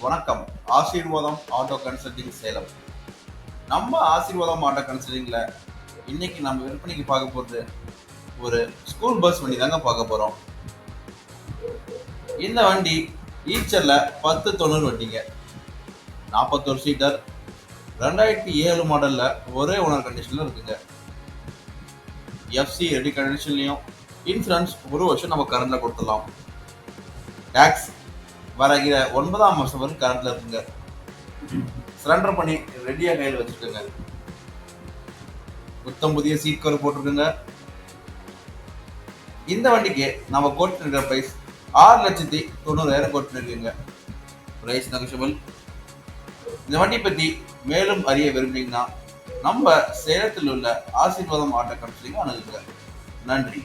வணக்கம். ஆசீர்வாதம் auto consulting Salem. நம்ம ஆசீர்வாதம் ஆட்டோ கன்சல்டிங்ல இன்னைக்கு நம்ம விற்பனைக்கு பார்க்க போகிறது ஒரு ஸ்கூல் பஸ் வண்டி தாங்க பார்க்க போகிறோம். இந்த வண்டி ஈச்சரில் 1090 வண்டிங்க, 41 சீட்டர், 2007 மாடலில் ஒரே ஓனர் கண்டிஷனில் இருக்குங்க. எஃப்சி ரெடி கண்டிஷன்லையும், இன்சூரன்ஸ் 1 வருஷம் நம்ம கரண்டில் கொடுத்துடலாம். டேக்ஸ் வரகிற 9ஆம் மாதம் வரைக்கும் கரண்ட்ல இருக்குங்க. சரண்டர் பண்ணி ரெடியாக கையில் வச்சுருக்குங்க. புத்தம் புதிய சீட் கவர் போட்டிருக்குங்க. இந்த வண்டிக்கு நம்ம கோட் பண்ணிருக்கிற பிரைஸ் 6,90,000 கோட் பண்ணிருக்குங்க. Price negotiable. இந்த வண்டி பற்றி மேலும் அறிய விரும்புனீங்கன்னா நம்ம சேலத்தில் உள்ள ஆசீர்வாதம் ஆட்டோ கன்சல்டிங் அணுகுங்க. நன்றி.